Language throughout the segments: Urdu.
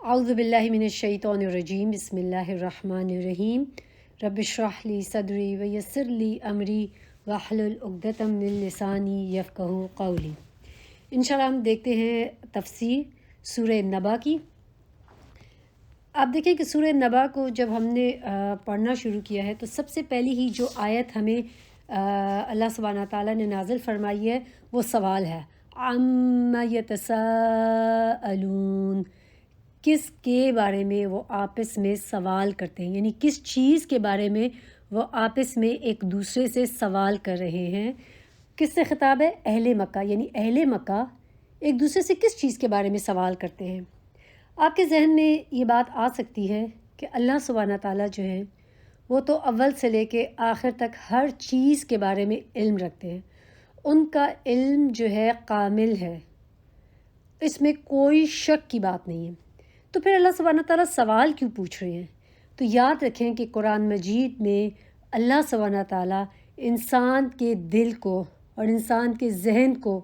اعوذ باللہ من الشیطان الرجیم بسم اللہ الرحمن الرحیم رب اشرح لی صدری ویسر لی امری واحلل عقدۃ من لسانی یفقہوا قولی۔ انشاءاللہ ہم دیکھتے ہیں تفسیر سورہ نبا کی۔ آپ دیکھیں کہ سورہ نبا کو جب ہم نے پڑھنا شروع کیا ہے تو سب سے پہلی ہی جو آیت ہمیں اللہ سبحانہ تعالیٰ نے نازل فرمائی ہے وہ سوال ہے، عَمَّ يَتَسَاءَلُونَ، کس کے بارے میں وہ آپس میں سوال کرتے ہیں، یعنی کس چیز کے بارے میں وہ آپس میں ایک دوسرے سے سوال کر رہے ہیں۔ کس سے خطاب ہے؟ اہل مکہ، یعنی اہل مکہ ایک دوسرے سے کس چیز کے بارے میں سوال کرتے ہیں۔ آپ کے ذہن میں یہ بات آ سکتی ہے کہ اللہ سبحانہ تعالیٰ جو ہے وہ تو اول سے لے کے آخر تک ہر چیز کے بارے میں علم رکھتے ہیں، ان کا علم جو ہے کامل ہے، اس میں کوئی شک کی بات نہیں ہے، تو پھر اللہ سبحانہ تعالیٰ سوال کیوں پوچھ رہے ہیں؟ تو یاد رکھیں کہ قرآن مجید میں اللہ سبحانہ تعالیٰ انسان کے دل کو اور انسان کے ذہن کو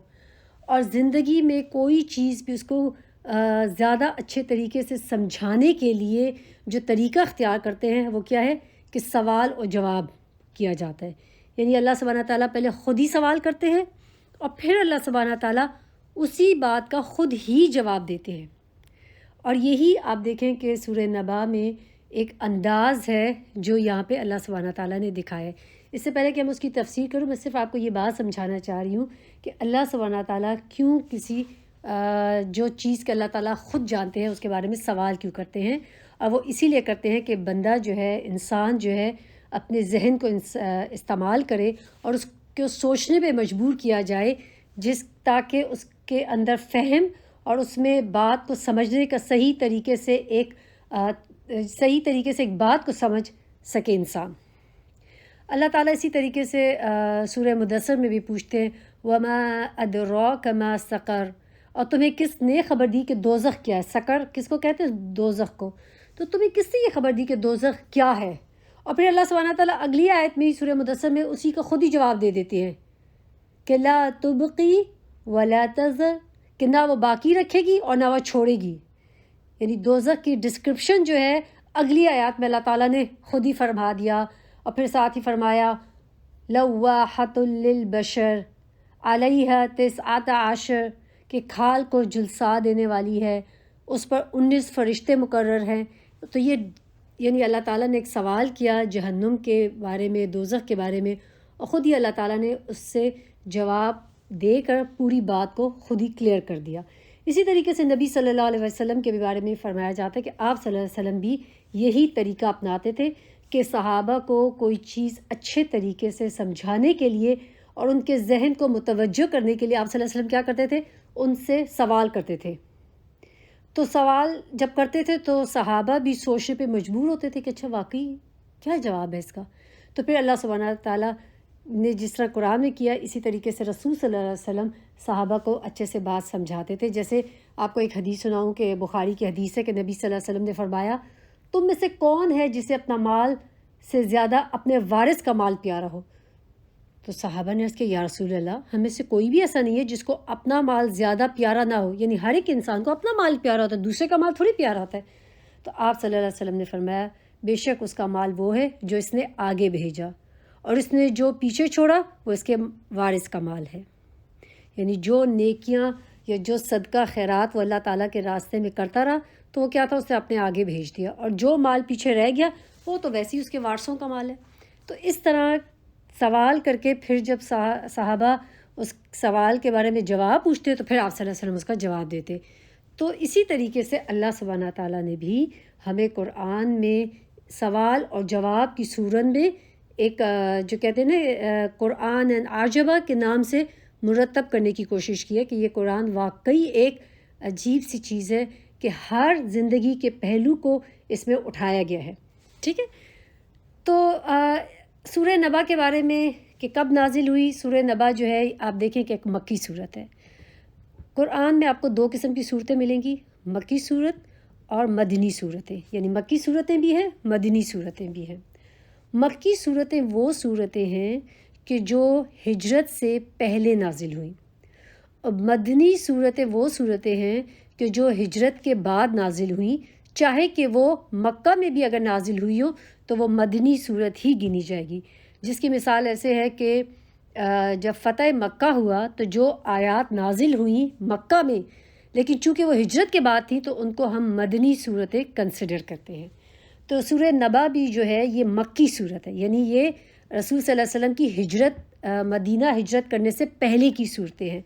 اور زندگی میں کوئی چیز بھی اس کو زیادہ اچھے طریقے سے سمجھانے کے لیے جو طریقہ اختیار کرتے ہیں وہ کیا ہے کہ سوال اور جواب کیا جاتا ہے، یعنی اللہ سبحانہ تعالیٰ پہلے خود ہی سوال کرتے ہیں اور پھر اللہ سبحانہ تعالیٰ اسی بات کا خود ہی جواب دیتے ہیں۔ اور یہی آپ دیکھیں کہ سورہ نبا میں ایک انداز ہے جو یہاں پہ اللہ سبحانہ تعالیٰ نے دکھایا ہے۔ اس سے پہلے کہ ہم اس کی تفسیر کروں، میں صرف آپ کو یہ بات سمجھانا چاہ رہی ہوں کہ اللہ سبحانہ تعالیٰ کیوں کسی جو چیز کہ اللہ تعالیٰ خود جانتے ہیں اس کے بارے میں سوال کیوں کرتے ہیں، اور وہ اسی لیے کرتے ہیں کہ بندہ جو ہے، انسان جو ہے، اپنے ذہن کو استعمال کرے اور اس کو سوچنے پہ مجبور کیا جائے، تاکہ اس کے اندر فہم اور اس میں بات کو سمجھنے کا صحیح طریقے سے ایک بات کو سمجھ سکے انسان۔ اللہ تعالیٰ اسی طریقے سے سورہ مدثر میں بھی پوچھتے ہیں وَمَا أَدْرَاكَ مَا سَقَرُ، اور تمہیں کس نے خبر دی کہ دوزخ کیا ہے؟ سقر کس کو کہتے ہیں؟ دوزخ کو۔ تو تمہیں کس نے یہ خبر دی کہ دوزخ کیا ہے؟ اور پھر اللہ سبحانہ تعالیٰ اگلی آیت میں سورہ مدثر میں اسی کا خود ہی جواب دے دیتے ہیں کہ لا تبقی ولا تذر، کہ نہ وہ باقی رکھے گی اور نہ وہ چھوڑے گی، یعنی دوزخ کی ڈسکرپشن جو ہے اگلی آیات میں اللہ تعالیٰ نے خود ہی فرما دیا، اور پھر ساتھ ہی فرمایا لواحۃ للبشر علیہا تسعۃ عشر، کہ کھال کو جلسا دینے والی ہے، اس پر 19 فرشتے مقرر ہیں۔ تو یہ یعنی اللہ تعالیٰ نے ایک سوال کیا جہنم کے بارے میں، دوزخ کے بارے میں، اور خود ہی اللہ تعالیٰ نے اس سے جواب دے کر پوری بات کو خود ہی کلیئر کر دیا۔ اسی طریقے سے نبی صلی اللہ علیہ وسلم کے بارے میں فرمایا جاتا ہے کہ آپ صلی اللہ علیہ وسلم بھی یہی طریقہ اپناتے تھے کہ صحابہ کو کوئی چیز اچھے طریقے سے سمجھانے کے لیے اور ان کے ذہن کو متوجہ کرنے کے لیے آپ صلی اللہ علیہ وسلم کیا کرتے تھے؟ ان سے سوال کرتے تھے۔ تو سوال جب کرتے تھے تو صحابہ بھی سوچنے پہ مجبور ہوتے تھے کہ اچھا واقعی کیا جواب ہے اس کا؟ تو پھر اللہ سبحانہ تعالیٰ نے جس طرح قرآن میں کیا، اسی طریقے سے رسول صلی اللہ علیہ وسلم صحابہ کو اچھے سے بات سمجھاتے تھے۔ جیسے آپ کو ایک حدیث سناؤں کہ بخاری کی حدیث ہے کہ نبی صلی اللہ علیہ وسلم نے فرمایا تم میں سے کون ہے جسے اپنا مال سے زیادہ اپنے وارث کا مال پیارا ہو؟ تو صحابہ نے عرض کیا یا رسول اللہ، ہمیں سے کوئی بھی ایسا نہیں ہے جس کو اپنا مال زیادہ پیارا نہ ہو، یعنی ہر ایک انسان کو اپنا مال پیارا ہوتا ہے، دوسرے کا مال تھوڑی پیارا ہوتا ہے۔ تو آپ صلی اللہ علیہ وسلم نے فرمایا بے شک اس کا مال وہ ہے جو اس نے آگے بھیجا، اور اس نے جو پیچھے چھوڑا وہ اس کے وارث کا مال ہے، یعنی جو نیکیاں یا جو صدقہ خیرات وہ اللہ تعالیٰ کے راستے میں کرتا رہا تو وہ کیا تھا، اس نے اپنے آگے بھیج دیا، اور جو مال پیچھے رہ گیا وہ تو ویسے ہی اس کے وارثوں کا مال ہے۔ تو اس طرح سوال کر کے پھر جب صحابہ اس سوال کے بارے میں جواب پوچھتے تو پھر آپ صلی اللہ علیہ وسلم اس کا جواب دیتے۔ تو اسی طریقے سے اللہ سبحانہ تعالیٰ نے بھی ہمیں قرآن میں سوال اور جواب کی صورت میں ایک جو کہتے ہیں نا قرآن عجبہ کے نام سے مرتب کرنے کی کوشش کی ہے کہ یہ قرآن واقعی ایک عجیب سی چیز ہے کہ ہر زندگی کے پہلو کو اس میں اٹھایا گیا ہے۔ ٹھیک ہے، تو سورہ نبا کے بارے میں کہ کب نازل ہوئی، سورہ نبا جو ہے آپ دیکھیں کہ ایک مکی صورت ہے۔ قرآن میں آپ کو 2 قسم کی صورتیں ملیں گی، مکی صورت اور مدنی صورتیں، یعنی مکی صورتیں بھی ہیں، مدنی صورتیں بھی ہیں۔ مکی صورتیں وہ صورتیں ہیں کہ جو ہجرت سے پہلے نازل ہوئیں، اور مدنی صورتیں وہ صورتیں ہیں کہ جو ہجرت کے بعد نازل ہوئیں، چاہے کہ وہ مکہ میں بھی اگر نازل ہوئی ہو تو وہ مدنی صورت ہی گنی جائے گی، جس کی مثال ایسے ہے کہ جب فتح مکہ ہوا تو جو آیات نازل ہوئیں مکہ میں، لیکن چونکہ وہ ہجرت کے بعد تھیں تو ان کو ہم مدنی صورتیں کنسیڈر کرتے ہیں۔ تو سورہ نبا بھی جو ہے یہ مکی صورت ہے، یعنی یہ رسول صلی اللہ علیہ وسلم کی ہجرت مدینہ ہجرت کرنے سے پہلے کی صورتیں ہیں۔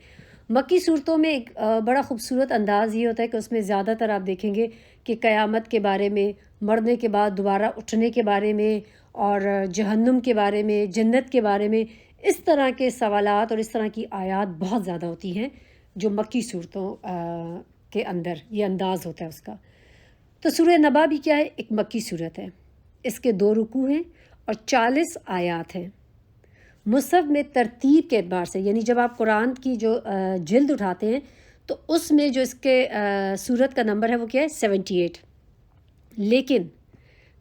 مکی صورتوں میں ایک بڑا خوبصورت انداز یہ ہوتا ہے کہ اس میں زیادہ تر آپ دیکھیں گے کہ قیامت کے بارے میں، مرنے کے بعد دوبارہ اٹھنے کے بارے میں، اور جہنم کے بارے میں، جنت کے بارے میں، اس طرح کے سوالات اور اس طرح کی آیات بہت زیادہ ہوتی ہیں جو مکی صورتوں کے اندر یہ انداز ہوتا ہے اس کا۔ تو سورہ نبا بھی کیا ہے؟ ایک مکی صورت ہے۔ اس کے 2 رکوع ہیں اور 40 آیات ہیں۔ مصحف میں ترتیب کے اعتبار سے، یعنی جب آپ قرآن کی جو جلد اٹھاتے ہیں تو اس میں جو اس کے سورت کا نمبر ہے وہ کیا ہے؟ 78۔ لیکن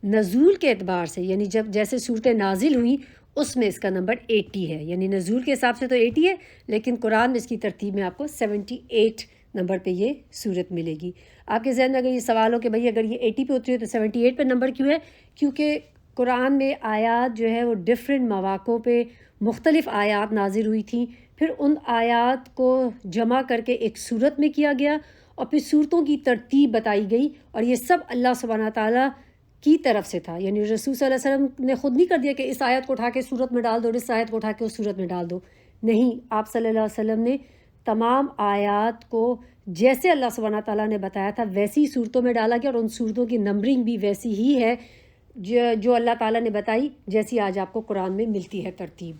نزول کے اعتبار سے، یعنی جب جیسے صورتیں نازل ہوئیں اس میں اس کا نمبر 80 ہے، یعنی نزول کے حساب سے تو 80 ہے، لیکن قرآن میں اس کی ترتیب میں آپ کو 78 نمبر پہ یہ صورت ملے گی۔ آپ کے ذہن میں اگر یہ سوال ہو کہ بھئی اگر یہ 80 پہ اتری ہے تو 78 پہ نمبر کیوں ہے؟ کیونکہ قرآن میں آیات جو ہے وہ ڈفرینٹ مواقعوں پہ مختلف آیات نازل ہوئی تھیں، پھر ان آیات کو جمع کر کے ایک صورت میں کیا گیا اور پھر صورتوں کی ترتیب بتائی گئی، اور یہ سب اللہ سبحانہ تعالیٰ کی طرف سے تھا۔ یعنی رسول صلی اللہ علیہ وسلم نے خود نہیں کر دیا کہ اس آیت کو اٹھا کے صورت میں ڈال دو اور اس آیت کو اٹھا کے اس صورت میں ڈال دو، نہیں، آپ صلی اللہ علیہ وسلم نے تمام آیات کو جیسے اللہ سبحانہ تعالیٰ نے بتایا تھا ویسی صورتوں میں ڈالا گیا، اور ان صورتوں کی نمبرنگ بھی ویسی ہی ہے جو اللہ تعالیٰ نے بتائی، جیسی آج آپ کو قرآن میں ملتی ہے ترتیب۔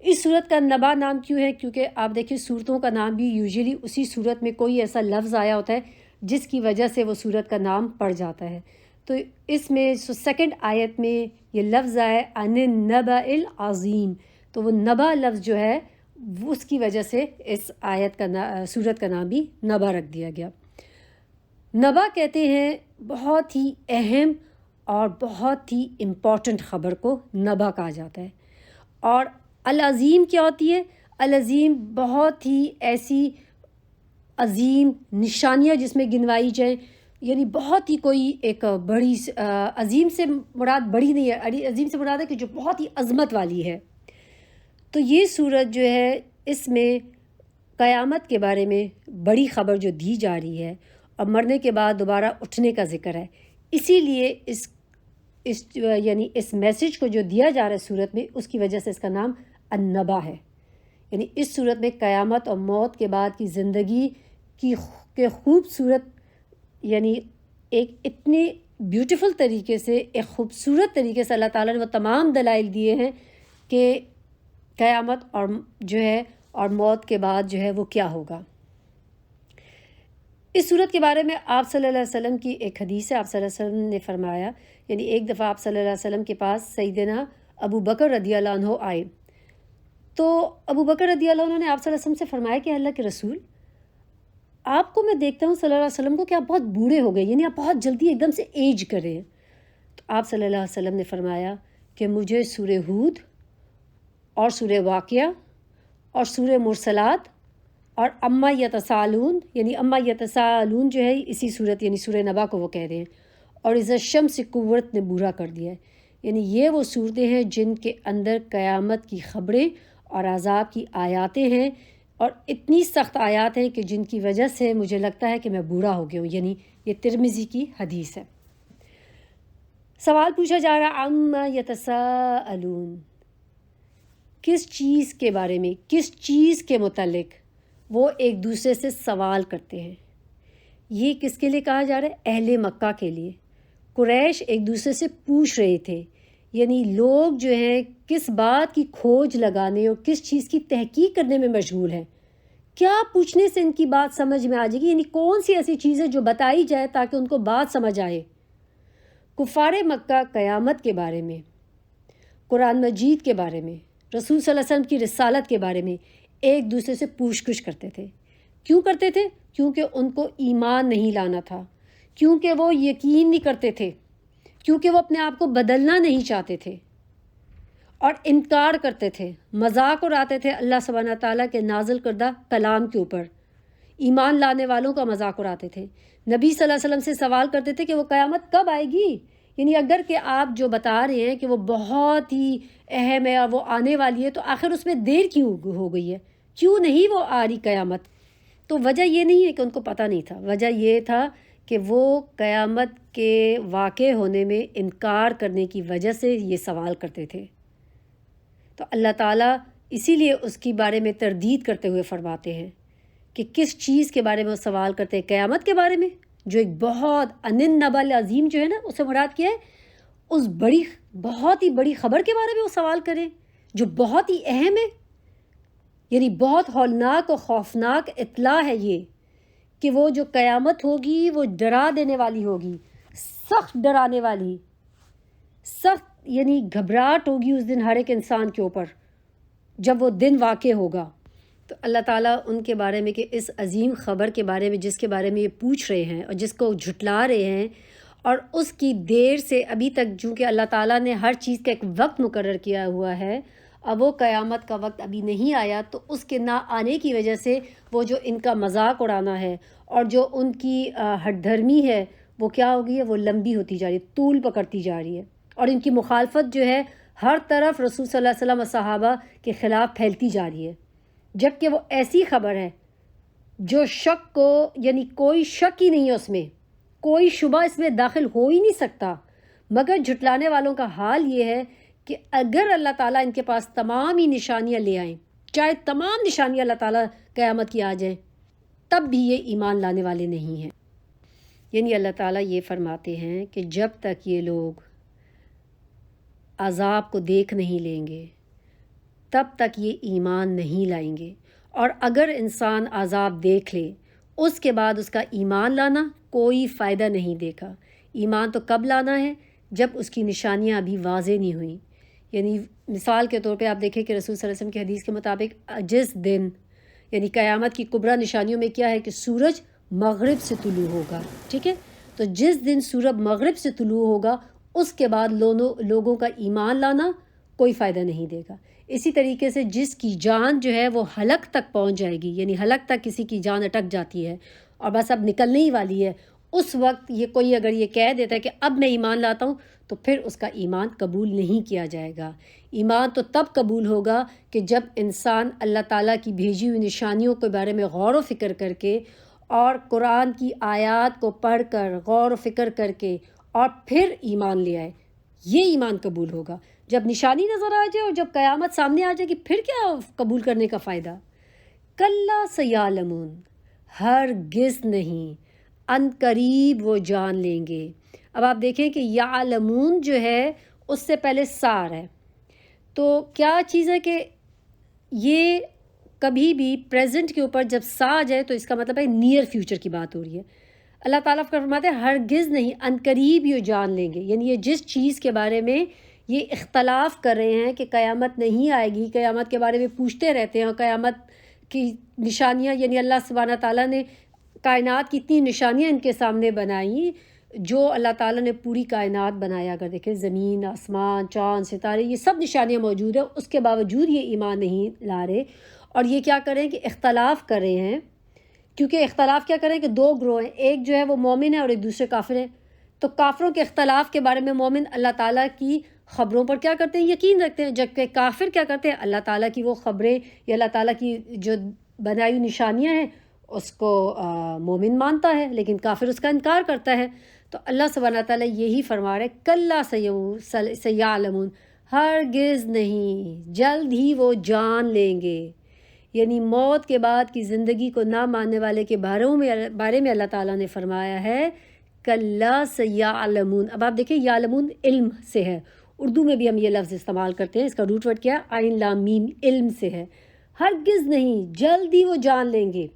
اس صورت کا نبا نام کیوں ہے؟ کیونکہ آپ دیکھیں صورتوں کا نام بھی یوزلی اسی صورت میں کوئی ایسا لفظ آیا ہوتا ہے جس کی وجہ سے وہ صورت کا نام پڑ جاتا ہے۔ تو اس میں سیکنڈ آیت میں یہ لفظ آیا ان النبأ العظیم، تو وہ نبا لفظ جو ہے اس کی وجہ سے اس آیت کا صورت کا نام بھی نبا رکھ دیا گیا۔ نبا کہتے ہیں بہت ہی اہم اور بہت ہی امپورٹنٹ خبر کو نبا کہا جاتا ہے۔ اور العظیم کیا ہوتی ہے؟ العظیم بہت ہی ایسی عظیم نشانیاں جس میں گنوائی جائیں، یعنی بہت ہی کوئی ایک بڑی عظیم سے مراد بڑی نہیں ہے، عظیم سے مراد ہے کہ جو بہت ہی عظمت والی ہے۔ تو یہ صورت جو ہے اس میں قیامت کے بارے میں بڑی خبر جو دی جا رہی ہے اور مرنے کے بعد دوبارہ اٹھنے کا ذکر ہے، اسی لیے یعنی اس میسج کو جو دیا جا رہا ہے صورت میں، اس کی وجہ سے اس کا نام النبا ہے۔ یعنی اس صورت میں قیامت اور موت کے بعد کی زندگی کے خوبصورت، یعنی ایک اتنے بیوٹیفل طریقے سے، ایک خوبصورت طریقے سے اللہ تعالیٰ نے وہ تمام دلائل دیے ہیں کہ قیامت اور جو ہے اور موت کے بعد جو ہے وہ کیا ہوگا۔ اس صورت کے بارے میں آپ صلی اللہ علیہ وسلم کی ایک حدیث ہے، آپ صلی اللہ علیہ وسلم نے فرمایا، یعنی ایک دفعہ آپ صلی اللہ علیہ وسلم کے پاس سیدنا ابو بکر رضی اللہ عنہ آئے، تو ابو بکر رضی اللہ عنہ نے آپ صلی اللہ علیہ وسلم سے فرمایا کہ اللہ کے رسول، آپ کو میں دیکھتا ہوں صلی اللہ علیہ وسلم کو کہ آپ بہت بوڑھے ہو گئے، یعنی آپ بہت جلدی ایک دم سے ایج کر رہے ہیں۔ تو آپ صلی اللہ علیہ وسلم نے فرمایا کہ مجھے سورہ ہود اور سورہ واقعہ اور سورہ مرسلات اور اما یتسالون، یعنی اما یتسالون جو ہے اسی صورت یعنی سورہ نبا کو وہ کہہ رہے ہیں، اور اذا الشمس کورت نے برا کر دیا ہے، یعنی یہ وہ صورتیں ہیں جن کے اندر قیامت کی خبریں اور عذاب کی آیاتیں ہیں، اور اتنی سخت آیات ہیں کہ جن کی وجہ سے مجھے لگتا ہے کہ میں بوڑھا ہو گیا ہوں، یعنی یہ ترمذی کی حدیث ہے۔ سوال پوچھا جا رہا عما یتساءلون، کس چیز کے بارے میں، کس چیز کے متعلق وہ ایک دوسرے سے سوال کرتے ہیں۔ یہ کس کے لیے کہا جا رہا ہے؟ اہل مکہ کے لیے۔ قریش ایک دوسرے سے پوچھ رہے تھے، یعنی لوگ جو ہیں کس بات کی کھوج لگانے اور کس چیز کی تحقیق کرنے میں مشغول ہیں، کیا پوچھنے سے ان کی بات سمجھ میں آ جائے گی، یعنی کون سی ایسی چیز ہے جو بتائی جائے تاکہ ان کو بات سمجھ آئے۔ کفار مکہ قیامت کے بارے میں، قرآن مجید کے بارے میں، رسول صلی اللہ علیہ وسلم کی رسالت کے بارے میں ایک دوسرے سے پوچھ گچھ کرتے تھے۔ کیوں کرتے تھے؟ کیونکہ ان کو ایمان نہیں لانا تھا، کیونکہ وہ یقین نہیں کرتے تھے، کیونکہ وہ اپنے آپ کو بدلنا نہیں چاہتے تھے اور انکار کرتے تھے، مذاق اڑاتے تھے اللہ سبحانہ تعالیٰ کے نازل کردہ کلام کے اوپر، ایمان لانے والوں کا مذاق اڑاتے تھے، نبی صلی اللہ علیہ وسلم سے سوال کرتے تھے کہ وہ قیامت کب آئے گی، یعنی اگر کہ آپ جو بتا رہے ہیں کہ وہ بہت ہی اہم ہے اور وہ آنے والی ہے، تو آخر اس میں دیر کیوں ہو گئی ہے، کیوں نہیں وہ آ رہی قیامت؟ تو وجہ یہ نہیں ہے کہ ان کو پتہ نہیں تھا، وجہ یہ تھا کہ وہ قیامت کے واقع ہونے میں انکار کرنے کی وجہ سے یہ سوال کرتے تھے۔ تو اللہ تعالیٰ اسی لیے اس کی بارے میں تردید کرتے ہوئے فرماتے ہیں کہ کس چیز کے بارے میں وہ سوال کرتے ہیں، قیامت کے بارے میں، جو ایک بہت النبأ العظیم جو ہے نا، اسے مراد کیا ہے، اس بہت ہی بڑی خبر کے بارے میں وہ سوال کریں جو بہت ہی اہم ہے، یعنی بہت ہولناک اور خوفناک اطلاع ہے یہ کہ وہ جو قیامت ہوگی وہ ڈرا دینے والی ہوگی، سخت ڈرانے والی، سخت یعنی گھبراہٹ ہوگی اس دن ہر ایک انسان کے اوپر جب وہ دن واقع ہوگا۔ تو اللہ تعالیٰ ان کے بارے میں کہ اس عظیم خبر کے بارے میں جس کے بارے میں یہ پوچھ رہے ہیں اور جس کو جھٹلا رہے ہیں، اور اس کی دیر سے ابھی تک چونکہ اللہ تعالیٰ نے ہر چیز کا ایک وقت مقرر کیا ہوا ہے، اب وہ قیامت کا وقت ابھی نہیں آیا، تو اس کے نہ آنے کی وجہ سے وہ جو ان کا مذاق اڑانا ہے اور جو ان کی ہٹ دھرمی ہے وہ کیا ہو گئی ہے، وہ لمبی ہوتی جا رہی ہے، طول پکڑتی جا رہی ہے، اور ان کی مخالفت جو ہے ہر طرف رسول صلی اللہ علیہ وسلم اور صحابہ کے خلاف پھیلتی جا رہی ہے، جبکہ وہ ایسی خبر ہے جو شک کو، یعنی کوئی شک ہی نہیں ہے اس میں، کوئی شبہ اس میں داخل ہو ہی نہیں سکتا، مگر جھٹلانے والوں کا حال یہ ہے کہ اگر اللہ تعالیٰ ان کے پاس تمام ہی نشانیاں لے آئیں، چاہے تمام نشانیاں اللہ تعالیٰ قیامت کی آ جائیں، تب بھی یہ ایمان لانے والے نہیں ہیں۔ یعنی اللہ تعالیٰ یہ فرماتے ہیں کہ جب تک یہ لوگ عذاب کو دیکھ نہیں لیں گے تب تک یہ ایمان نہیں لائیں گے، اور اگر انسان عذاب دیکھ لے اس کے بعد اس کا ایمان لانا کوئی فائدہ نہیں دے گا۔ ایمان تو کب لانا ہے؟ جب اس کی نشانیاں ابھی واضح نہیں ہوئیں، یعنی مثال کے طور پہ آپ دیکھیں کہ رسول صلی اللہ علیہ وسلم کی حدیث کے مطابق جس دن یعنی قیامت کی کبریٰ نشانیوں میں کیا ہے کہ سورج مغرب سے طلوع ہوگا، ٹھیک ہے، تو جس دن سورج مغرب سے طلوع ہوگا اس کے بعد لوگوں کا ایمان لانا کوئی فائدہ نہیں دے گا۔ اسی طریقے سے جس کی جان جو ہے وہ حلق تک پہنچ جائے گی، یعنی حلق تک کسی کی جان اٹک جاتی ہے اور بس اب نکلنے ہی والی ہے، اس وقت یہ کوئی اگر یہ کہہ دیتا ہے کہ اب میں ایمان لاتا ہوں تو پھر اس کا ایمان قبول نہیں کیا جائے گا۔ ایمان تو تب قبول ہوگا کہ جب انسان اللہ تعالیٰ کی بھیجی ہوئی نشانیوں کے بارے میں غور و فکر کر کے اور قرآن کی آیات کو پڑھ کر غور و فکر کر کے اور پھر ایمان لے آئے، یہ ایمان قبول ہوگا۔ جب نشانی نظر آ جائے اور جب قیامت سامنے آ جائے گی پھر کیا قبول کرنے کا فائدہ؟ کلا سیعلمون، ہرگز نہیں، ان قریب وہ جان لیں گے۔ اب آپ دیکھیں کہ یعلمون جو ہے اس سے پہلے سار ہے، تو کیا چیز ہے کہ یہ کبھی بھی پریزنٹ کے اوپر جب سا آ جائے تو اس کا مطلب ہے نیئر فیوچر کی بات ہو رہی ہے۔ اللہ تعالیٰ فرماتے ہیں ہرگز نہیں، ان قریب یہ جان لیں گے، یعنی یہ جس چیز کے بارے میں یہ اختلاف کر رہے ہیں کہ قیامت نہیں آئے گی، قیامت کے بارے میں پوچھتے رہتے ہیں، اور قیامت کی نشانیاں یعنی اللہ سبحانہ تعالیٰ نے کائنات کی اتنی نشانیاں ان کے سامنے بنائیں، جو اللہ تعالیٰ نے پوری کائنات بنایا، اگر دیکھیں زمین، آسمان، چاند، ستارے، یہ سب نشانیاں موجود ہیں، اس کے باوجود یہ ایمان نہیں لا رہے، اور یہ کیا کریں کہ اختلاف کر رہے ہیں، کیونکہ اختلاف کیا کریں کہ دو گروہ ہیں، ایک جو ہے وہ مومن ہے اور ایک دوسرے کافر ہیں، تو کافروں کے اختلاف کے بارے میں مومن اللہ تعالیٰ کی خبروں پر کیا کرتے ہیں؟ یقین رکھتے ہیں، جبکہ کافر کیا کرتے ہیں؟ اللہ تعالیٰ کی وہ خبریں یا اللہ تعالیٰ کی جو بنائی ہوئی نشانیاں ہیں اس کو مومن مانتا ہے لیکن کافر اس کا انکار کرتا ہے۔ تو اللہ سبحانہ تعالیٰ یہی فرما رہے کلا سیعلمون، ہرگز نہیں، جلد ہی وہ جان لیں گے، یعنی موت کے بعد کی زندگی کو نہ ماننے والے کے بارے میں اللہ تعالیٰ نے فرمایا ہے کلا سیعلمون۔ اب آپ دیکھیں یعلمون علم سے ہے، اردو میں بھی ہم یہ لفظ استعمال کرتے ہیں، اس کا روٹ ورڈ کیا؟ عین لام میم، علم سے ہے۔ ہرگز نہیں، جلد ہی وہ جان لیں گے،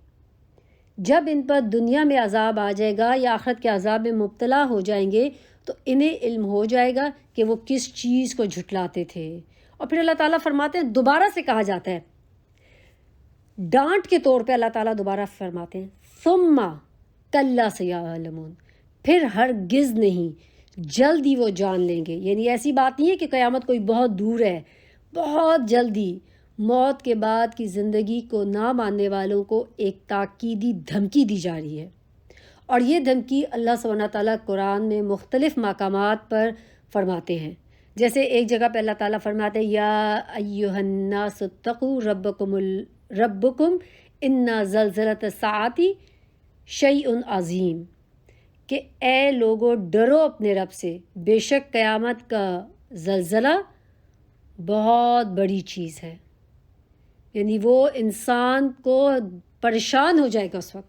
جب ان پر دنیا میں عذاب آ جائے گا یا آخرت کے عذاب میں مبتلا ہو جائیں گے تو انہیں علم ہو جائے گا کہ وہ کس چیز کو جھٹلاتے تھے۔ اور پھر اللہ تعالیٰ فرماتے ہیں، دوبارہ سے کہا جاتا ہے، ڈانٹ کے طور پہ اللہ تعالیٰ دوبارہ فرماتے ہیں ثم کلا سیعلمون، پھر ہرگز نہیں، جلد ہی وہ جان لیں گے، یعنی ایسی بات نہیں ہے کہ قیامت کوئی بہت دور ہے، بہت جلدی، موت کے بعد کی زندگی کو نہ ماننے والوں کو ایک تاکیدی دھمکی دی جا رہی ہے، اور یہ دھمکی اللہ سبحانہ تعالیٰ قرآن میں مختلف مقامات پر فرماتے ہیں۔ جیسے ایک جگہ پہ اللہ تعالیٰ فرماتے ہیں یا ایھا الناس اتقوا ربکم ان زلزلۃ الساعۃ شیء عظیم، کہ اے لوگو ڈرو اپنے رب سے، بے شک قیامت کا زلزلہ بہت بڑی چیز ہے، یعنی وہ انسان کو پریشان ہو جائے گا اس وقت۔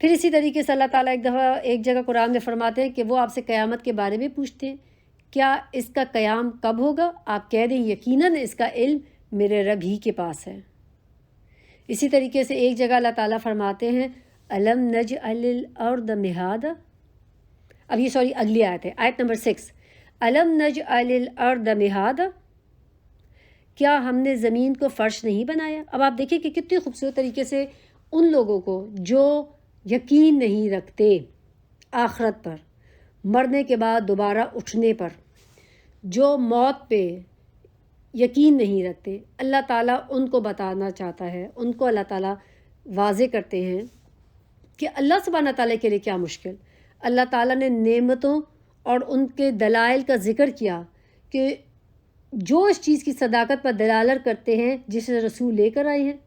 پھر اسی طریقے سے اللہ تعالیٰ ایک جگہ قرآن میں فرماتے ہیں کہ وہ آپ سے قیامت کے بارے میں پوچھتے ہیں، کیا اس کا قیام کب ہوگا؟ آپ کہہ دیں یقیناً اس کا علم میرے رب ہی کے پاس ہے۔ اسی طریقے سے ایک جگہ اللہ تعالیٰ فرماتے ہیں الم نجعل الارض مہادا، اب یہ اگلی آیت ہے، آیت نمبر 6، الم نجعل الارض مہادا، کیا ہم نے زمین کو فرش نہیں بنایا؟ اب آپ دیکھیں کہ کتنی خوبصورت طریقے سے ان لوگوں کو جو یقین نہیں رکھتے آخرت پر، مرنے کے بعد دوبارہ اٹھنے پر، جو موت پہ یقین نہیں رکھتے، اللہ تعالیٰ ان کو بتانا چاہتا ہے، ان کو اللہ تعالیٰ واضح کرتے ہیں کہ اللہ سبحانہ تعالیٰ کے لیے کیا مشکل۔ اللہ تعالیٰ نے نعمتوں اور ان کے دلائل کا ذکر کیا کہ جو اس چیز کی صداقت پر دلالت کرتے ہیں جسے رسول لے کر آئے ہیں۔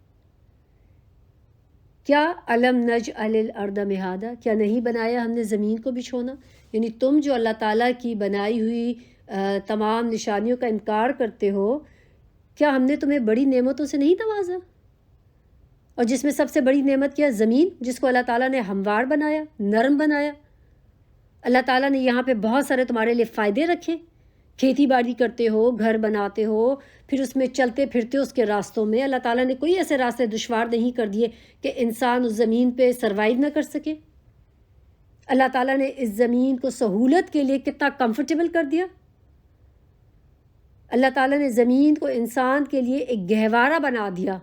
کیا الم نجعل الارض مہادا، کیا نہیں بنایا ہم نے زمین کو بچھونا؟ یعنی تم جو اللہ تعالیٰ کی بنائی ہوئی تمام نشانیوں کا انکار کرتے ہو، کیا ہم نے تمہیں بڑی نعمتوں سے نہیں نوازا؟ اور جس میں سب سے بڑی نعمت کیا؟ زمین، جس کو اللہ تعالیٰ نے ہموار بنایا، نرم بنایا۔ اللہ تعالیٰ نے یہاں پہ بہت سارے تمہارے لیے فائدے رکھے، کھیتی باڑی کرتے ہو، گھر بناتے ہو، پھر اس میں چلتے پھرتے اس کے راستوں میں اللہ تعالیٰ نے کوئی ایسے راستے دشوار نہیں کر دیے کہ انسان اس زمین پہ سروائیو نہ کر سکے۔ اللہ تعالیٰ نے اس زمین کو سہولت کے لیے کتنا کمفرٹیبل کر دیا۔ اللہ تعالیٰ نے زمین کو انسان کے لیے ایک گہوارہ بنا دیا،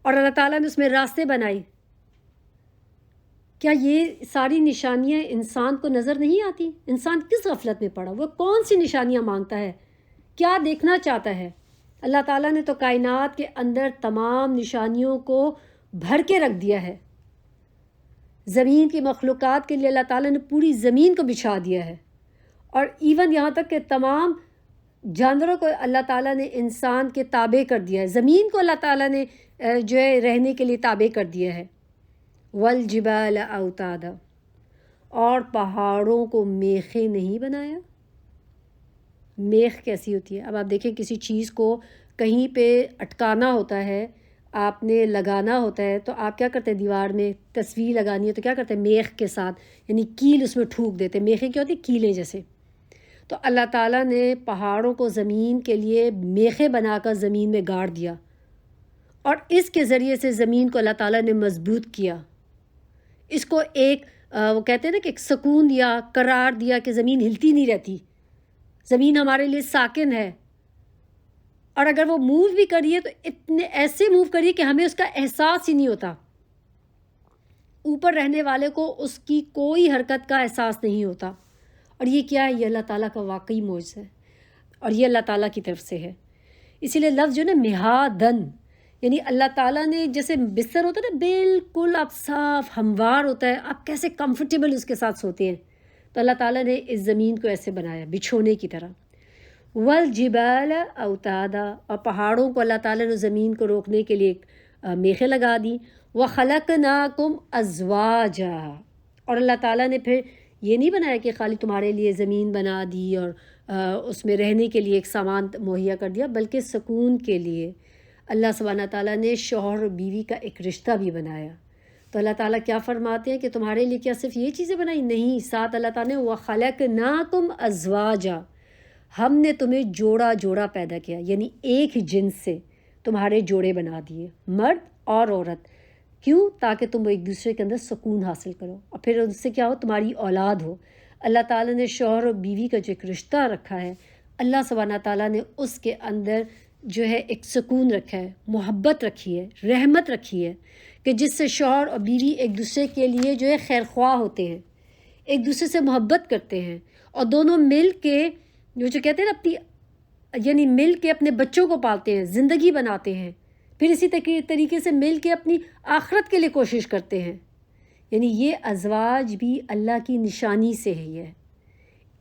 اور اللہ تعالیٰ نے اس میں راستے بنائے۔ کیا یہ ساری نشانیاں انسان کو نظر نہیں آتی؟ انسان کس غفلت میں پڑا؟ وہ کون سی نشانیاں مانگتا ہے؟ کیا دیکھنا چاہتا ہے؟ اللہ تعالیٰ نے تو کائنات کے اندر تمام نشانیوں کو بھر کے رکھ دیا ہے۔ زمین کی مخلوقات کے لیے اللہ تعالیٰ نے پوری زمین کو بچھا دیا ہے، اور ایون یہاں تک کہ تمام جانوروں کو اللہ تعالیٰ نے انسان کے تابع کر دیا ہے۔ زمین کو اللہ تعالیٰ نے جو ہے رہنے کے لیے تابع کر دیا ہے۔ والجبال اوتادا، اور پہاڑوں کو میخیں نہیں بنایا؟ میخ کیسی ہوتی ہے؟ اب آپ دیکھیں کسی چیز کو کہیں پہ اٹکانا ہوتا ہے، آپ نے لگانا ہوتا ہے، تو آپ کیا کرتے ہیں؟ دیوار میں تصویر لگانی ہے تو کیا کرتے ہیں؟ میخ کے ساتھ، یعنی کیل اس میں ٹھوک دیتے۔ میخیں کیا ہوتی ہیں؟ کیلیں جیسے۔ تو اللہ تعالیٰ نے پہاڑوں کو زمین کے لیے میخیں بنا کر زمین میں گاڑ دیا، اور اس کے ذریعے سے زمین کو اللہ تعالیٰ نے مضبوط کیا، اس کو ایک وہ کہتے ہیں نا کہ ایک سکون دیا، قرار دیا کہ زمین ہلتی نہیں رہتی، زمین ہمارے لیے ساکن ہے، اور اگر وہ موو بھی کریے تو اتنے ایسے موو کریے کہ ہمیں اس کا احساس ہی نہیں ہوتا۔ اوپر رہنے والے کو اس کی کوئی حرکت کا احساس نہیں ہوتا۔ اور یہ کیا ہے؟ یہ اللہ تعالیٰ کا واقعی معجزہ ہے، اور یہ اللہ تعالیٰ کی طرف سے ہے۔ اسی لیے لفظ جو ہے نا مہادن، یعنی اللہ تعالیٰ نے جیسے بستر ہوتا ہے نا بالکل آپ صاف ہموار ہوتا ہے، آپ کیسے کمفرٹیبل اس کے ساتھ سوتے ہیں، تو اللہ تعالیٰ نے اس زمین کو ایسے بنایا بچھونے کی طرح۔ والجبال اوتادا، اور پہاڑوں کو اللہ تعالیٰ نے زمین کو روکنے کے لیے میخیں لگا دی۔ وخلقناکم ازواجا، اور اللہ تعالیٰ نے پھر یہ نہیں بنایا کہ خالی تمہارے لیے زمین بنا دی اور اس میں رہنے کے لیے ایک سامان مہیا کر دیا، بلکہ سکون کے لیے اللہ سبحانہ تعالیٰ نے شوہر اور بیوی کا ایک رشتہ بھی بنایا۔ تو اللہ تعالیٰ کیا فرماتے ہیں کہ تمہارے لیے کیا صرف یہ چیزیں بنائی؟ نہیں، ساتھ اللہ تعالیٰ نے وَخَلَقْنَاكُمْ أَزْوَاجًا، ہم نے تمہیں جوڑا جوڑا پیدا کیا، یعنی ایک ہی جنس سے تمہارے جوڑے بنا دیے، مرد اور عورت۔ کیوں؟ تاکہ تم ایک دوسرے کے اندر سکون حاصل کرو، اور پھر ان سے کیا ہو؟ تمہاری اولاد ہو۔ اللہ تعالیٰ نے شوہر اور بیوی کا جو ایک رشتہ رکھا ہے، اللہ سبحانہ تعالیٰ نے اس کے اندر جو ہے ایک سکون رکھا ہے، محبت رکھی ہے، رحمت رکھی ہے، کہ جس سے شوہر اور بیوی ایک دوسرے کے لیے جو ہے خیر خواہ ہوتے ہیں، ایک دوسرے سے محبت کرتے ہیں، اور دونوں مل کے جو کہتے ہیں نا اپنی یعنی مل کے اپنے بچوں کو پالتے ہیں، زندگی بناتے ہیں، پھر اسی طریقے سے مل کے اپنی آخرت کے لیے کوشش کرتے ہیں. یعنی یہ ازواج بھی اللہ کی نشانی سے ہے. یہ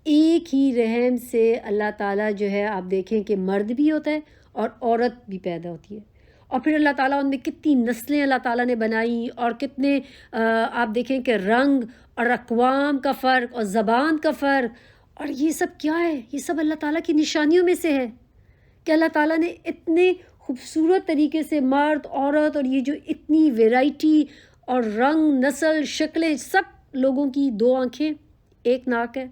ایک ہی رحم سے اللہ تعالیٰ جو ہے آپ دیکھیں کہ مرد بھی ہوتا ہے اور عورت بھی پیدا ہوتی ہے، اور پھر اللہ تعالیٰ ان میں کتنی نسلیں اللہ تعالیٰ نے بنائی، اور کتنے آپ دیکھیں کہ رنگ اور اقوام کا فرق اور زبان کا فرق، اور یہ سب کیا ہے؟ یہ سب اللہ تعالیٰ کی نشانیوں میں سے ہے کہ اللہ تعالیٰ نے اتنے خوبصورت طریقے سے مرد عورت، اور یہ جو اتنی ویرائٹی اور رنگ نسل شکلیں، سب لوگوں کی 2 آنکھیں، 1 ناک ہے،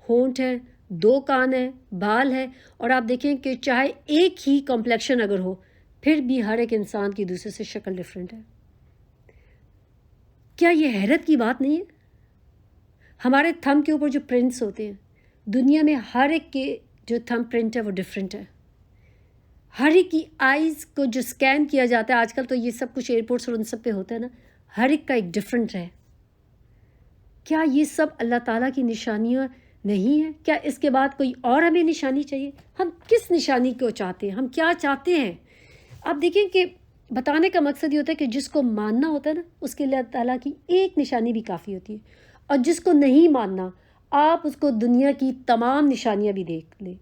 ہونٹ ہے، 2 کان ہے، بال ہے، اور آپ دیکھیں کہ چاہے ایک ہی کمپلیکشن اگر ہو پھر بھی ہر ایک انسان کی دوسرے سے شکل ڈیفرنٹ ہے. کیا یہ حیرت کی بات نہیں ہے؟ ہمارے تھم کے اوپر جو پرنٹس ہوتے ہیں، دنیا میں ہر ایک کے جو تھم پرنٹ ہے وہ ڈیفرنٹ ہے. ہر ایک کی آئیز کو جو سکین کیا جاتا ہے آج کل، تو یہ سب کچھ ایئرپورٹس اور ان سب پہ ہوتا ہے نا، ہر ایک کا ایک ڈیفرنٹ ہے. کیا یہ سب اللہ تعالیٰ کی نشانیاں نہیں ہیں؟ کیا اس کے بعد کوئی اور ہمیں نشانی چاہیے؟ ہم کس نشانی کو چاہتے ہیں؟ ہم کیا چاہتے ہیں؟ آپ دیکھیں کہ بتانے کا مقصد یہ ہوتا ہے کہ جس کو ماننا ہوتا ہے نا، اس کے لیے اللہ تعالیٰ کی ایک نشانی بھی کافی ہوتی ہے، اور جس کو نہیں ماننا آپ اس کو دنیا کی تمام نشانیاں بھی دیکھ لیں.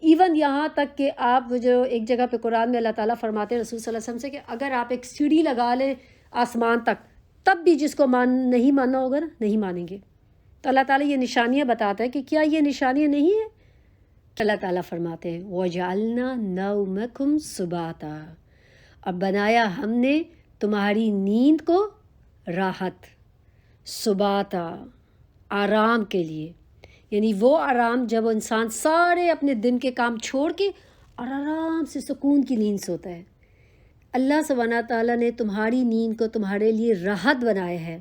ایون یہاں تک کہ آپ جو ایک جگہ پہ قرآن میں اللہ تعالیٰ فرماتے ہیں رسول صلی اللہ علیہ وسلم سے کہ اگر آپ ایک سیڑھی لگا لیں آسمان تک، تب بھی جس کو نہیں ماننا ہوگا نا، نہیں مانیں گے. تو اللہ تعالیٰ یہ نشانیاں بتاتا ہے کہ کیا یہ نشانیاں نہیں ہیں؟ کہ اللہ تعالیٰ فرماتے ہیں وَجَعَلْنَا نَوْمَكُمْ سُبَاتًا، اور بنایا ہم نے تمہاری نیند کو راحت، سباتا، آرام کے لیے. یعنی وہ آرام جب انسان سارے اپنے دن کے کام چھوڑ کے اور آرام سے سکون کی نیند سوتا ہے. اللہ سبحانہ تعالیٰ نے تمہاری نیند کو تمہارے لیے راحت بنایا ہے.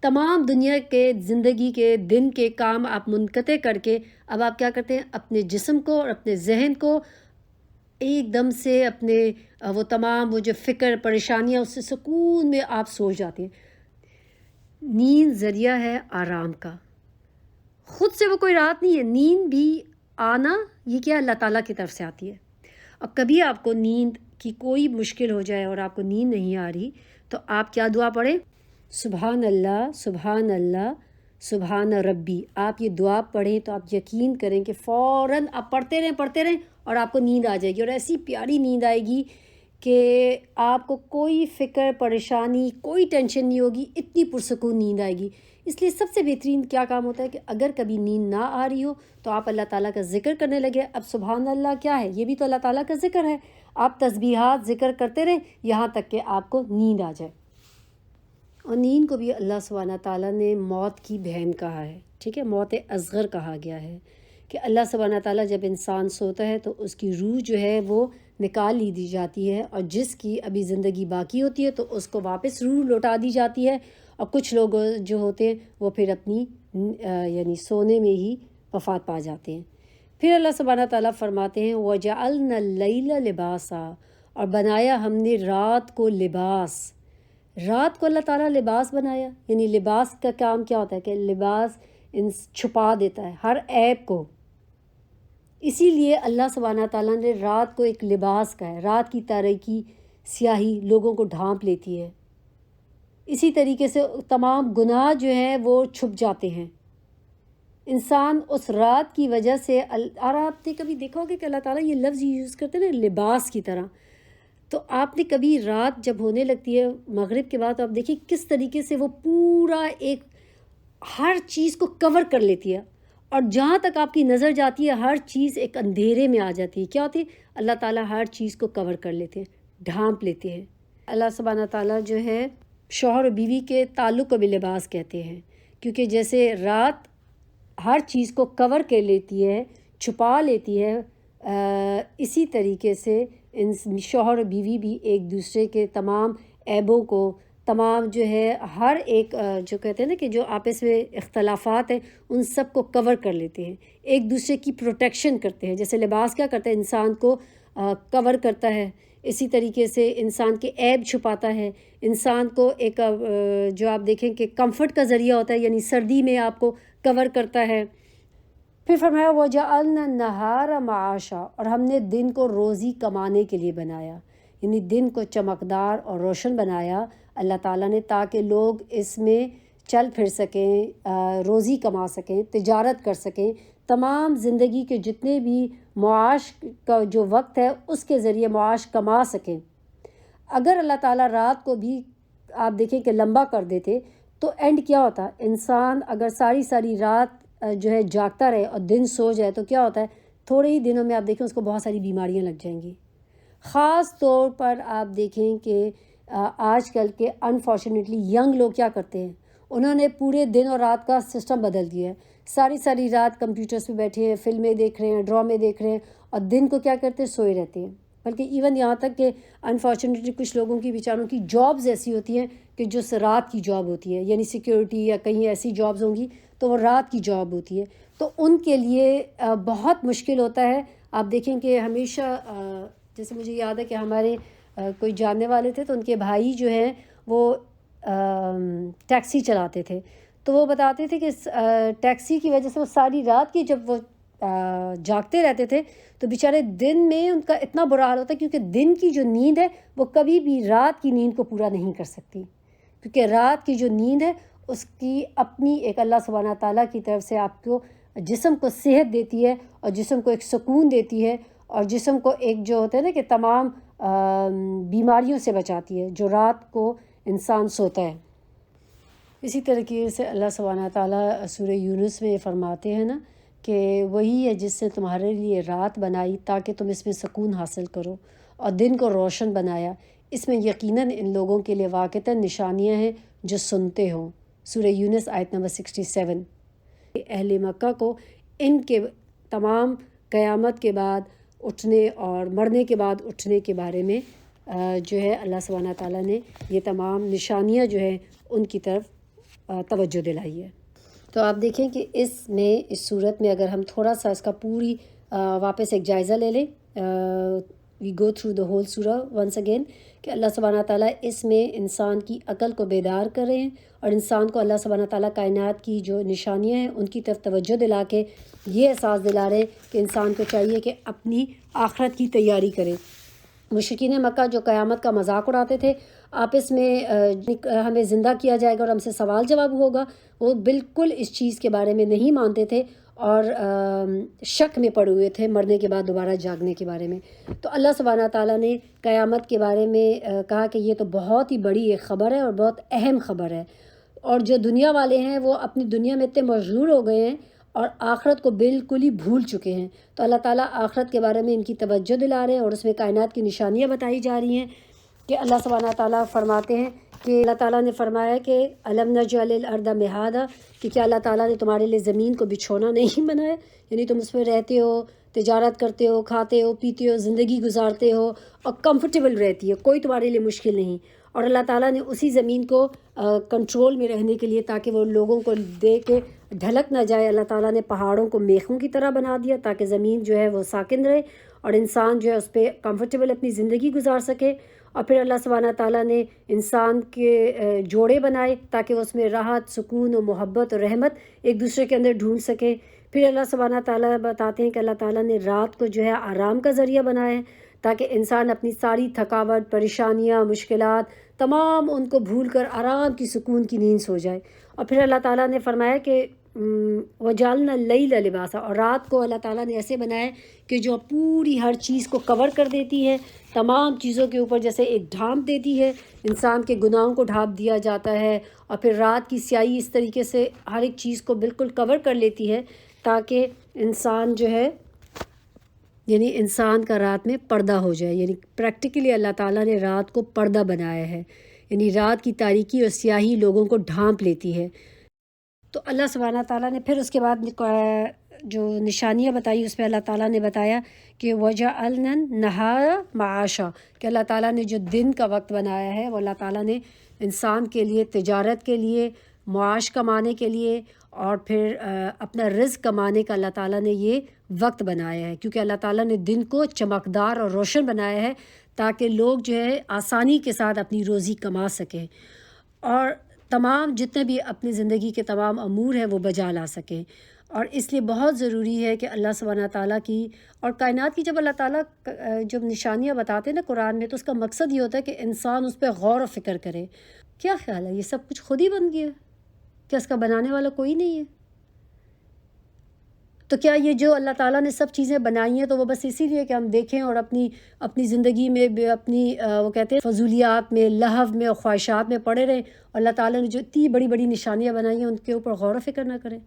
تمام دنیا کے زندگی کے دن کے کام آپ منقطع کر کے اب آپ کیا کرتے ہیں؟ اپنے جسم کو اور اپنے ذہن کو ایک دم سے اپنے وہ تمام وہ جو فکر پریشانیاں اس سے سکون میں آپ سو جاتے ہیں. نیند ذریعہ ہے آرام کا، خود سے وہ کوئی راحت نہیں ہے. نیند بھی آنا یہ کیا اللہ تعالیٰ کی طرف سے آتی ہے. اور کبھی آپ کو نیند کی کوئی مشکل ہو جائے اور آپ کو نیند نہیں آ رہی تو آپ کیا دعا پڑھیں؟ سبحان اللہ سبحان اللہ سبحان ربی. آپ یہ دعا پڑھیں تو آپ یقین کریں کہ فوراً آپ پڑھتے رہیں اور آپ کو نیند آ جائے گی، اور ایسی پیاری نیند آئے گی کہ آپ کو کوئی فکر پریشانی کوئی ٹینشن نہیں ہوگی، اتنی پرسکون نیند آئے گی. اس لیے سب سے بہترین کیا کام ہوتا ہے کہ اگر کبھی نیند نہ آ رہی ہو تو آپ اللہ تعالیٰ کا ذکر کرنے لگے. اب سبحان اللہ کیا ہے؟ یہ بھی تو اللہ تعالیٰ کا ذکر ہے. آپ تسبیحات ذکر کرتے رہیں یہاں تک کہ آپ کو نیند آ جائے. اور نیند کو بھی اللہ سبحانہ تعالیٰ نے موت کی بہن کہا ہے. ٹھیک ہے، موت اصغر کہا گیا ہے کہ اللہ سبحانہ تعالیٰ جب انسان سوتا ہے تو اس کی روح جو ہے وہ نکال لی دی جاتی ہے، اور جس کی ابھی زندگی باقی ہوتی ہے تو اس کو واپس روح لوٹا دی جاتی ہے. اور کچھ لوگ جو ہوتے ہیں وہ پھر اپنی یعنی سونے میں ہی وفات پا جاتے ہیں. پھر اللہ سبحانہ تعالیٰ فرماتے ہیں وَجَعَلْنَا اللَّيْلَ لِبَاسًا، اور بنایا ہم نے رات کو لباس. رات کو اللہ تعالیٰ لباس بنایا. یعنی لباس کا کام کیا ہوتا ہے کہ لباس چھپا دیتا ہے ہر عیب کو. اسی لیے اللہ سبحانہ تعالیٰ نے رات کو ایک لباس کا ہے. رات کی تاریکی سیاہی لوگوں کو ڈھانپ لیتی ہے. اسی طریقے سے تمام گناہ جو ہیں وہ چھپ جاتے ہیں. انسان اس رات کی وجہ سے، اور آپ نے کبھی دیکھا ہوگا کہ اللہ تعالیٰ یہ لفظ یوز کرتے ہیں نا لباس کی طرح، تو آپ نے کبھی رات جب ہونے لگتی ہے مغرب کے بعد تو آپ دیکھیے کس طریقے سے وہ پورا ایک ہر چیز کو کور کر لیتی ہے، اور جہاں تک آپ کی نظر جاتی ہے ہر چیز ایک اندھیرے میں آ جاتی ہے. کیا ہوتی ہے؟ اللہ تعالیٰ ہر چیز کو کور کر لیتے ہیں، ڈھانپ لیتے ہیں. اللہ سبحانہ تعالیٰ جو ہے شوہر و بیوی کے تعلق کو بھی لباس کہتے ہیں، کیونکہ جیسے رات ہر چیز کو کور کر لیتی ہے، چھپا لیتی ہے، اسی طریقے سے شوہر و بیوی بھی ایک دوسرے کے تمام عیبوں کو، تمام جو ہے ہر ایک جو کہتے ہیں نا کہ جو آپس میں اختلافات ہیں ان سب کو کور کر لیتے ہیں، ایک دوسرے کی پروٹیکشن کرتے ہیں. جیسے لباس کیا کرتا ہے؟ انسان کو کور کرتا ہے. اسی طریقے سے انسان کے عیب چھپاتا ہے، انسان کو ایک جو آپ دیکھیں کہ کمفرٹ کا ذریعہ ہوتا ہے، یعنی سردی میں آپ کو کور کرتا ہے. پھر فرمایا وَجَعَلْنَا النَّهَارَ مَعَاشًا، اور ہم نے دن کو روزی کمانے کے لیے بنایا، یعنی دن کو چمکدار اور روشن بنایا اللہ تعالیٰ نے، تاکہ لوگ اس میں چل پھر سکیں، روزی کما سکیں، تجارت کر سکیں، تمام زندگی کے جتنے بھی معاش کا جو وقت ہے اس کے ذریعے معاش کما سکیں۔ اگر اللہ تعالیٰ رات کو بھی آپ دیکھیں کہ لمبا کر دیتے تو اینڈ کیا ہوتا؟ انسان اگر ساری ساری رات جو ہے جاگتا رہے اور دن سو جائے تو کیا ہوتا ہے؟ تھوڑے ہی دنوں میں آپ دیکھیں اس کو بہت ساری بیماریاں لگ جائیں گی۔ خاص طور پر آپ دیکھیں کہ آج کل کے انفارچونیٹلی ینگ لوگ کیا کرتے ہیں، انہوں نے پورے دن اور رات کا سسٹم بدل دیا ہے، ساری ساری رات کمپیوٹرز پہ بیٹھے ہیں، فلمیں دیکھ رہے ہیں، ڈرامے دیکھ رہے ہیں، اور دن کو کیا کرتے ہیں؟ سوئے رہتے ہیں۔ بلکہ ایون یہاں تک کہ انفارچونیٹلی کچھ لوگوں کی بیچاروں کی جابز ایسی ہوتی ہیں کہ جو رات کی جاب ہوتی ہے، یعنی سیکیورٹی یا کہیں ایسی جابز ہوں گی تو وہ رات کی جاب ہوتی ہے، تو ان کے لیے بہت مشکل ہوتا ہے۔ آپ دیکھیں کہ ہمیشہ جیسے مجھے یاد ہے کہ ہمارے کوئی جاننے والے تھے تو ان کے بھائی جو ہیں وہ ٹیکسی چلاتے تھے، تو وہ بتاتے تھے کہ ٹیکسی کی وجہ سے وہ ساری رات کی جب وہ جاگتے رہتے تھے تو بیچارے دن میں ان کا اتنا برا حال ہوتا ہے، کیونکہ دن کی جو نیند ہے وہ کبھی بھی رات کی نیند کو پورا نہیں کر سکتی، کیونکہ رات کی جو نیند ہے اس کی اپنی ایک اللہ سبحانہ تعالیٰ کی طرف سے آپ کو جسم کو صحت دیتی ہے اور جسم کو ایک سکون دیتی ہے، اور جسم کو ایک جو ہوتا ہے نا کہ تمام بیماریوں سے بچاتی ہے جو رات کو انسان سوتا ہے۔ اسی طریقے سے اللہ سبحانہ تعالیٰ سورہ یونس میں فرماتے ہیں نا کہ وہی ہے جس نے تمہارے لیے رات بنائی تاکہ تم اس میں سکون حاصل کرو، اور دن کو روشن بنایا، اس میں یقیناً ان لوگوں کے لیے واقعتاً نشانیاں ہیں جو سنتے ہوں۔ سورہ یونس آیت نمبر 67۔ اہل مکہ کو ان کے تمام قیامت کے بعد اٹھنے اور مرنے کے بعد اٹھنے کے بارے میں جو ہے اللہ سبحانہ تعالیٰ نے یہ تمام نشانیاں جو ہیں ان کی طرف توجہ دلائی ہے۔ تو آپ دیکھیں کہ اس میں اس صورت میں اگر ہم تھوڑا سا اس کا پوری واپس ایک جائزہ لے لیں، وی گو تھرو دا ہول سورہ ونس اگین، کہ اللہ سبحانہ تعالیٰ اس میں انسان کی عقل کو بیدار کر رہے ہیں اور انسان کو اللہ سبحانہ تعالیٰ کائنات کی جو نشانیاں ہیں ان کی طرف توجہ دلا کے یہ احساس دلا رہے ہیں کہ انسان کو چاہیے کہ اپنی آخرت کی تیاری کرے۔ مشرکین مکہ جو قیامت کا مذاق اڑاتے تھے، آپس میں ہمیں زندہ کیا جائے گا اور ہم سے سوال جواب ہوگا، وہ بالکل اس چیز کے بارے میں نہیں مانتے تھے اور شک میں پڑے ہوئے تھے مرنے کے بعد دوبارہ جاگنے کے بارے میں۔ تو اللہ سبحانہ تعالیٰ نے قیامت کے بارے میں کہا کہ یہ تو بہت ہی بڑی ایک خبر ہے اور بہت اہم خبر ہے، اور جو دنیا والے ہیں وہ اپنی دنیا میں اتنے مشغول ہو گئے ہیں اور آخرت کو بالکل ہی بھول چکے ہیں، تو اللہ تعالیٰ آخرت کے بارے میں ان کی توجہ دلا رہے ہیں اور اس میں کائنات کی نشانیاں بتائی جا رہی ہیں کہ اللہ سبحانہ تعالیٰ فرماتے ہیں کہ اللہ تعالیٰ نے فرمایا کہ الم نجعل الارض مہادا، کہ کیا اللہ تعالیٰ نے تمہارے لیے زمین کو بچھونا نہیں بنایا، یعنی تم اس میں رہتے ہو، تجارت کرتے ہو، کھاتے ہو، پیتے ہو، زندگی گزارتے ہو اور کمفرٹیبل رہتی ہے، کوئی تمہارے لیے مشکل نہیں۔ اور اللہ تعالیٰ نے اسی زمین کو کنٹرول میں رہنے کے لیے تاکہ وہ لوگوں کو دے کے ڈھلک نہ جائے، اللہ تعالیٰ نے پہاڑوں کو میخوں کی طرح بنا دیا تاکہ زمین جو ہے وہ ساکن رہے اور انسان جو ہے اس پہ کمفرٹیبل اپنی زندگی گزار سکے۔ اور پھر اللہ سبحانہ تعالیٰ نے انسان کے جوڑے بنائے تاکہ وہ اس میں راحت، سکون و محبت اور رحمت ایک دوسرے کے اندر ڈھونڈ سکے۔ پھر اللہ سبحانہ تعالیٰ بتاتے ہیں کہ اللہ تعالیٰ نے رات کو جو ہے آرام کا ذریعہ بنایا ہے تاکہ انسان اپنی ساری تھکاوٹ، پریشانیاں، مشکلات تمام ان کو بھول کر آرام کی سکون کی نیند سو جائے۔ اور پھر اللہ تعالیٰ نے فرمایا کہ وَجَعَلْنَا اللَّيْلَ لِبَاسًا، اور رات کو اللہ تعالیٰ نے ایسے بنایا کہ جو پوری ہر چیز کو کور کر دیتی ہے، تمام چیزوں کے اوپر جیسے ایک ڈھانپ دیتی ہے، انسان کے گناہوں کو ڈھانپ دیا جاتا ہے، اور پھر رات کی سیاہی اس طریقے سے ہر ایک چیز کو بالکل کور کر لیتی ہے تاکہ انسان جو ہے یعنی انسان کا رات میں پردہ ہو جائے، یعنی پریکٹیکلی اللہ تعالیٰ نے رات کو پردہ بنایا ہے، یعنی رات کی تاریکی اور سیاہی لوگوں کو ڈھانپ لیتی ہے۔ تو اللہ سبحانہ تعالیٰ نے پھر اس کے بعد جو نشانیاں بتائی اس پہ اللہ تعالیٰ نے بتایا کہ وَجَعَلْنَا النَّهَارَ مَعَاشًا، کہ اللہ تعالیٰ نے جو دن کا وقت بنایا ہے وہ اللہ تعالیٰ نے انسان کے لیے تجارت کے لیے، معاش کمانے کے لیے اور پھر اپنا رزق کمانے کا اللہ تعالیٰ نے یہ وقت بنایا ہے، کیونکہ اللہ تعالیٰ نے دن کو چمکدار اور روشن بنایا ہے تاکہ لوگ جو ہے آسانی کے ساتھ اپنی روزی کما سکیں۔ اور تمام جتنے بھی اپنی زندگی کے تمام امور ہیں وہ بجا لا سکیں. اور اس لیے بہت ضروری ہے کہ اللہ سبحانہ تعالیٰ کی اور کائنات کی جب اللہ تعالیٰ جب نشانیاں بتاتے ہیں نا قرآن میں، تو اس کا مقصد یہ ہوتا ہے کہ انسان اس پہ غور و فکر کرے. کیا خیال ہے، یہ سب کچھ خود ہی بن گیا؟ کیا اس کا بنانے والا کوئی نہیں ہے؟ تو کیا یہ جو اللہ تعالیٰ نے سب چیزیں بنائی ہیں تو وہ بس اسی لیے کہ ہم دیکھیں اور اپنی زندگی میں اپنی وہ کہتے ہیں فضولیات میں، لہو میں اور خواہشات میں پڑے رہیں، اور اللہ تعالیٰ نے جو اتنی بڑی بڑی نشانیاں بنائی ہیں ان کے اوپر غور و فکر نہ کریں؟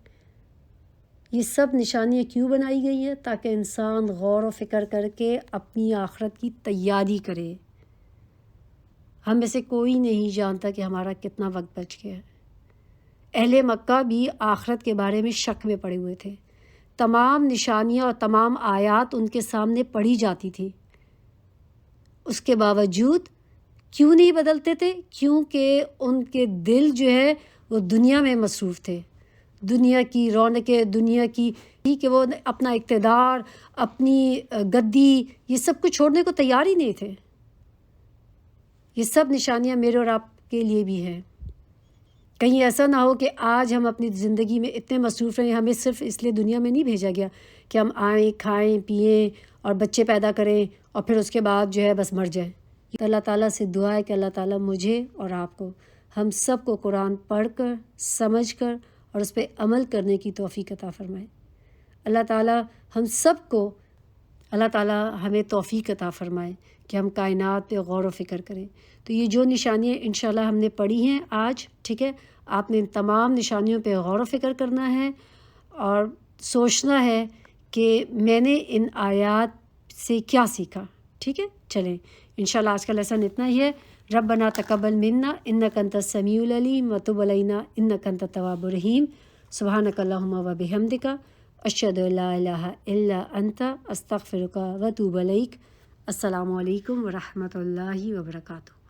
یہ سب نشانیاں کیوں بنائی گئی ہیں؟ تاکہ انسان غور و فکر کر کے اپنی آخرت کی تیاری کرے. ہم میں سے کوئی نہیں جانتا کہ ہمارا کتنا وقت بچ گیا ہے. اہل مکہ بھی آخرت کے بارے میں شک میں پڑے ہوئے تھے. تمام نشانیاں اور تمام آیات ان کے سامنے پڑھی جاتی تھی، اس کے باوجود کیوں نہیں بدلتے تھے؟ کیونکہ ان کے دل جو ہے وہ دنیا میں مصروف تھے، دنیا کی رونقیں، دنیا کی کہ وہ اپنا اقتدار، اپنی گدی، یہ سب کچھ چھوڑنے کو تیار ہی نہیں تھے. یہ سب نشانیاں میرے اور آپ کے لیے بھی ہیں. کہیں ایسا نہ ہو کہ آج ہم اپنی زندگی میں اتنے مصروف رہیں، ہمیں صرف اس لیے دنیا میں نہیں بھیجا گیا کہ ہم آئیں، کھائیں، پئیں اور بچے پیدا کریں اور پھر اس کے بعد جو ہے بس مر جائیں. اللہ تعالیٰ سے دعا ہے کہ اللہ تعالیٰ مجھے اور آپ کو، ہم سب کو قرآن پڑھ کر، سمجھ کر اور اس پہ عمل کرنے کی توفیق عطا فرمائے. اللہ تعالیٰ ہم سب کو، اللہ تعالیٰ ہمیں توفیق عطا فرمائے کہ ہم کائنات پہ غور و فکر کریں. تو یہ جو نشانیاں انشاءاللہ ہم نے پڑھی ہیں آج، ٹھیک ہے، آپ نے ان تمام نشانیوں پہ غور و فکر کرنا ہے اور سوچنا ہے کہ میں نے ان آیات سے کیا سیکھا. ٹھیک ہے، چلیں انشاءاللہ آج کا لیسن اتنا ہی ہے. ربنا تقبل منا انک انت السمیع العلیم وتب علینا انک انت التواب الرحیم. سبحانک اللہم و بحمدک، اشہد ان لا الہ الا انت، استغفرک و اتوب الیک. السلام علیکم ورحمۃ اللہ وبرکاتہ.